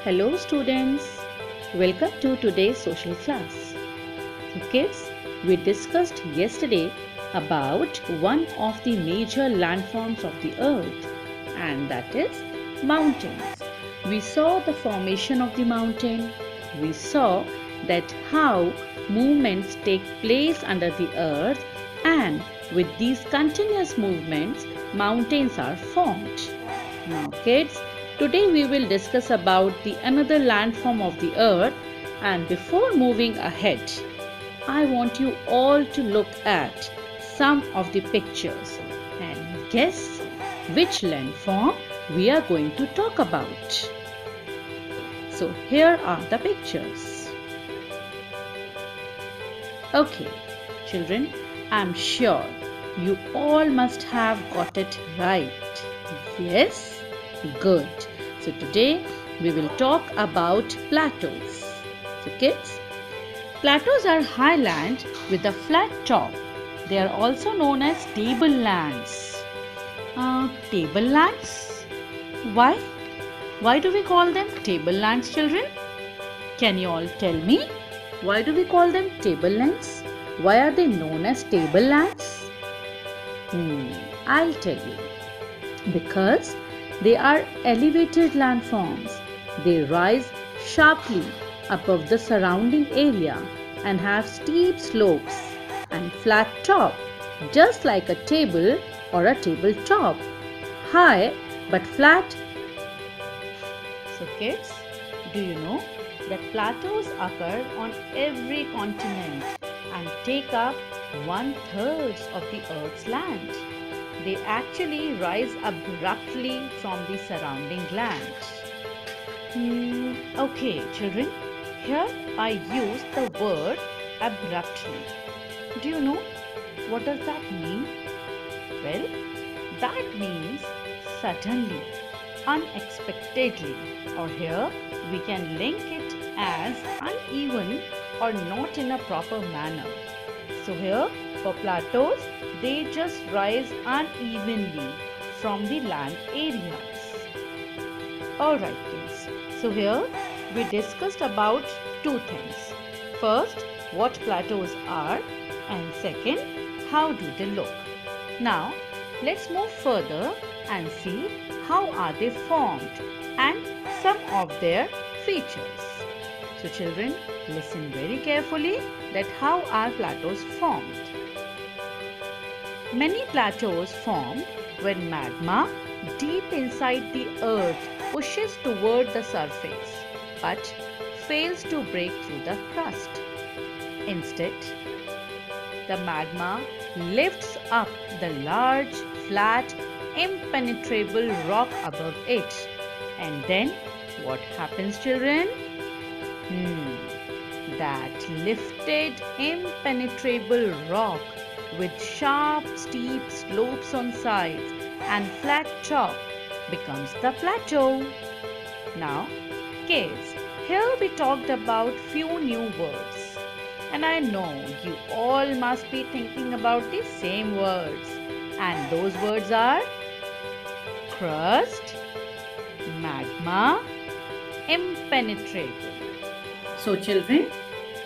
Hello students, welcome to today's social class. So kids, we discussed yesterday about one of the major landforms of the earth, and that is mountains. We saw the formation of the mountain. We saw that how movements take place under the earth, and with these continuous movements mountains are formed. Now kids, today we will discuss about the another landform of the earth, and before moving ahead I want you all to look at some of the pictures and guess which landform we are going to talk about. So here are the pictures. Okay, children, I'm sure you all must have got it right. Yes? Good. So today we will talk about plateaus. So kids, plateaus are highland with a flat top. They are also known as tablelands. Tablelands? Why? Why do we call them tablelands, children? Can you all tell me? Why do we call them tablelands? Why are they known as tablelands? I'll tell you. Because they are elevated landforms. They rise sharply above the surrounding area and have steep slopes and flat top, just like a table or a tabletop. High but flat. So kids, do you know that plateaus occur on every continent and take up 1/3 of the Earth's land? They actually rise abruptly from the surrounding land. Okay, children, here I use the word abruptly. Do you know what does that mean? Well, that means suddenly, unexpectedly, or here we can link it as uneven or not in a proper manner. So here for plateaus, they just rise unevenly from the land areas. Alright kids, so here we discussed about two things. First, what plateaus are, and second, how do they look. Now, let's move further and see how are they formed and some of their features. So children, listen very carefully that how are plateaus formed. Many plateaus form when magma deep inside the earth pushes toward the surface but fails to break through the crust. Instead, the magma lifts up the large, flat, impenetrable rock above it. And then what happens, children? That lifted, impenetrable rock with sharp, steep slopes on sides and flat top becomes the plateau. Now, kids, here we talked about few new words. And I know you all must be thinking about the same words. And those words are crust, magma, impenetrable. So children,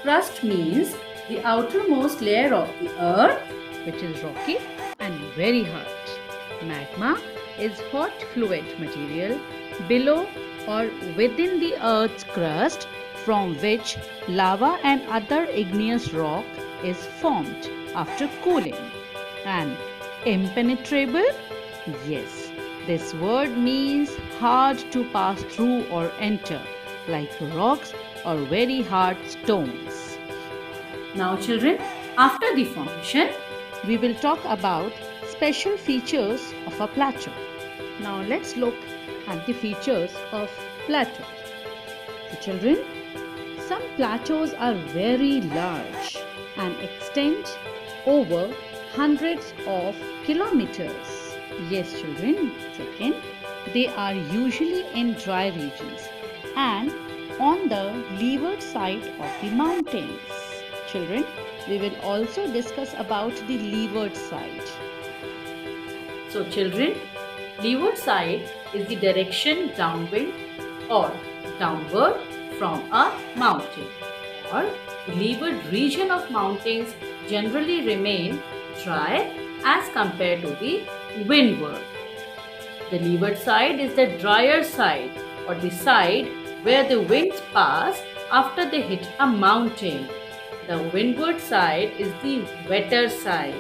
crust means the outermost layer of the earth, which is rocky and very hard. Magma is hot fluid material below or within the earth's crust from which lava and other igneous rock is formed after cooling. And impenetrable? Yes, this word means hard to pass through or enter, like rocks or very hard stones. Now children, after the formation, we will talk about special features of a plateau. Now let's look at the features of plateaus. So children, some plateaus are very large and extend over hundreds of kilometers. Yes children, second, they are usually in dry regions and on the leeward side of the mountains. Children, we will also discuss about the leeward side. So children, leeward side is the direction downwind or downward from a mountain, or the leeward region of mountains generally remain dry as compared to the windward. The leeward side is the drier side, or the side where the winds pass after they hit a mountain. The windward side is the wetter side.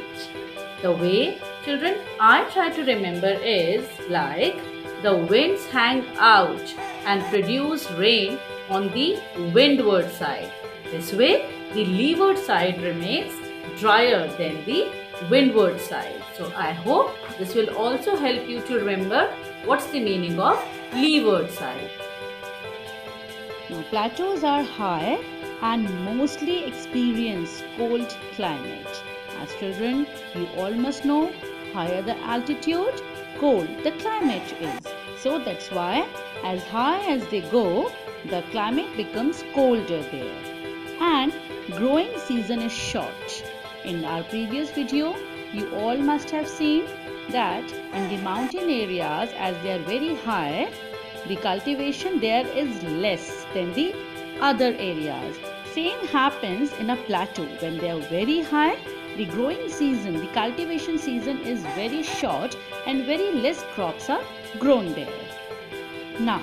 The way, children, I try to remember is like the winds hang out and produce rain on the windward side. This way, the leeward side remains drier than the windward side. So I hope this will also help you to remember what's the meaning of leeward side. Now, plateaus are high and mostly experience cold climate. As children, you all must know, higher the altitude, cold the climate is. So that's why as high as they go, the climate becomes colder there. And growing season is short. In our previous video, you all must have seen that in the mountain areas, as they are very high, the cultivation there is less than the other areas. Same happens in a plateau. When they are very high, the growing season, the cultivation season is very short and very less crops are grown there. Now,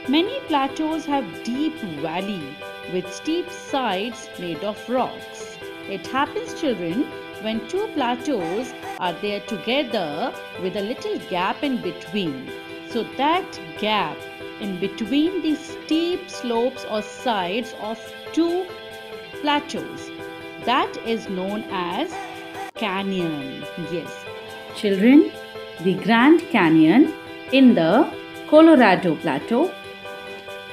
many plateaus have deep valley with steep sides made of rocks. It happens, children, when two plateaus are there together with a little gap in between. So that gap in between the steep slopes or sides of two plateaus, that is known as canyon. Yes. Children, the Grand Canyon in the Colorado Plateau.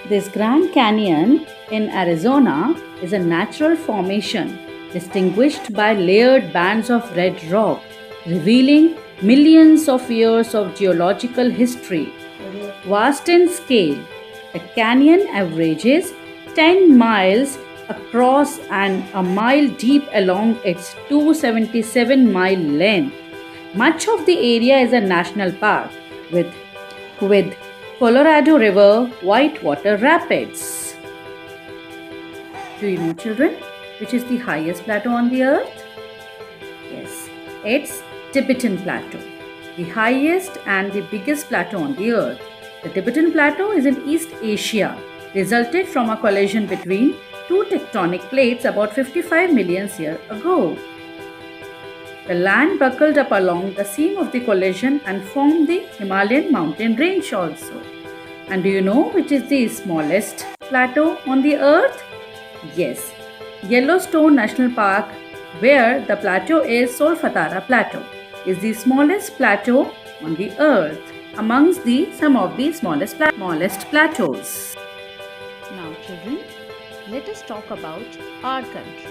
This Grand Canyon in Arizona is a natural formation distinguished by layered bands of red rock, revealing millions of years of geological history. Vast in scale, the canyon averages 10 miles across and a mile deep along its 277-mile length. Much of the area is a national park with Colorado River whitewater rapids. Do you know, children, which is the highest plateau on the earth? Yes, it's Tibetan Plateau, the highest and the biggest plateau on the earth. The Tibetan Plateau is in East Asia, resulted from a collision between two tectonic plates about 55 million years ago. The land buckled up along the seam of the collision and formed the Himalayan mountain range also. And do you know which is the smallest plateau on the earth? Yes, Yellowstone National Park, where the plateau is Solfatara Plateau, is the smallest plateau on the earth amongst some of the smallest plateaus. Now, children, let us talk about our country.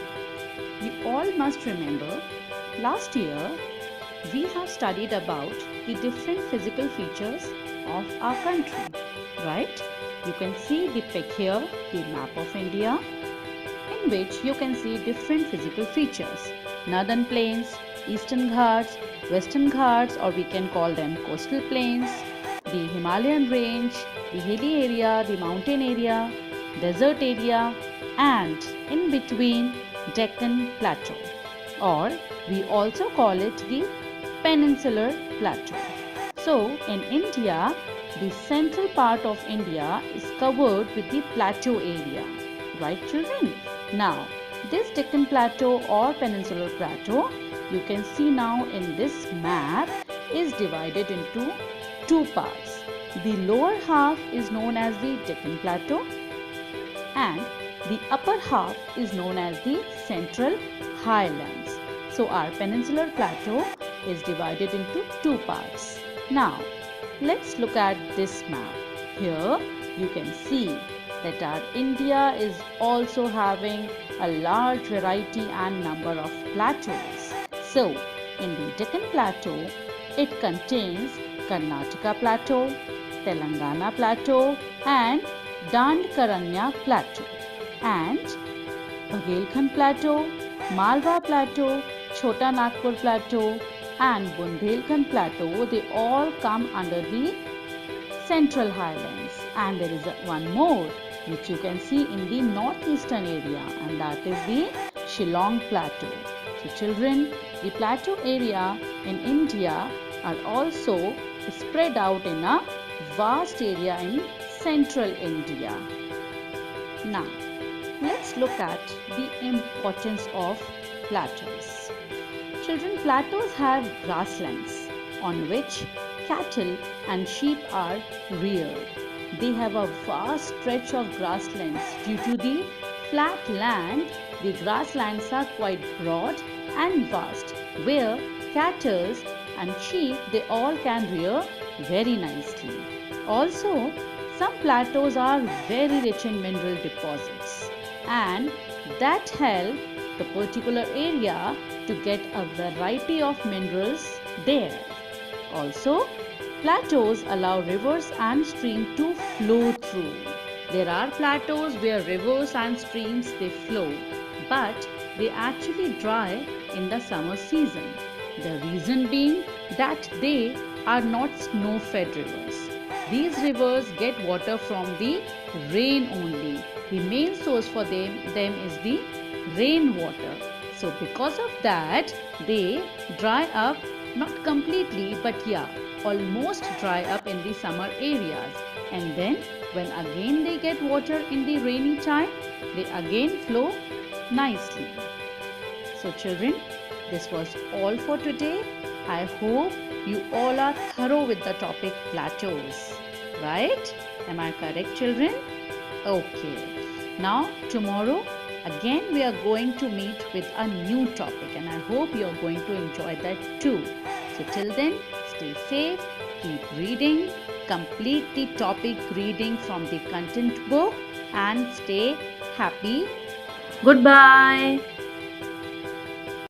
You all must remember, last year we have studied about the different physical features of our country, right? You can see the pic here, the map of India, in which you can see different physical features. Northern plains, Eastern Ghats, Western Ghats, or we can call them coastal plains, the Himalayan range, the hilly area, the mountain area, desert area, and in between Deccan Plateau, or we also call it the Peninsular Plateau. So in India, the central part of India is covered with the plateau area, right, children? Now, this Deccan Plateau or Peninsular Plateau, you can see now in this map, is divided into two parts. The lower half is known as the Deccan Plateau and the upper half is known as the Central Highlands. So our Peninsular Plateau is divided into two parts. Now, let's look at this map. Here you can see that our India is also having a large variety and number of plateaus. So, in the Deccan Plateau, it contains Karnataka Plateau, Telangana Plateau and Dandkaranya Plateau, and Baghelkhand Plateau, Malwa Plateau, Chota Nagpur Plateau and Bundelkhand Plateau. They all come under the Central Highlands. And there is one more, which you can see in the northeastern area, and that is the Shillong Plateau. So children, the plateau area in India are also spread out in a vast area in central India. Now, let's look at the importance of plateaus. Children, plateaus have grasslands on which cattle and sheep are reared. They have a vast stretch of grasslands. Due to the flat land, the grasslands are quite broad and vast, where cattle and sheep, they all can rear very nicely. Also, some plateaus are very rich in mineral deposits, and that help the particular area to get a variety of minerals there. Also, plateaus allow rivers and streams to flow through. There are plateaus where rivers and streams they flow, but they actually dry in the summer season. The reason being that they are not snow-fed rivers. These rivers get water from the rain only. The main source for them is the rainwater. So because of that, they dry up, not completely, but yeah, almost dry up in the summer areas. And then when again they get water in the rainy time, they again flow nicely. So children, this was all for today. I hope you all are thorough with the topic plateaus, right? Am I correct, children? Okay. Now tomorrow again we are going to meet with a new topic, and I hope you are going to enjoy that too. So till then, stay safe, keep reading, complete the topic reading from the content book, and stay happy. Goodbye.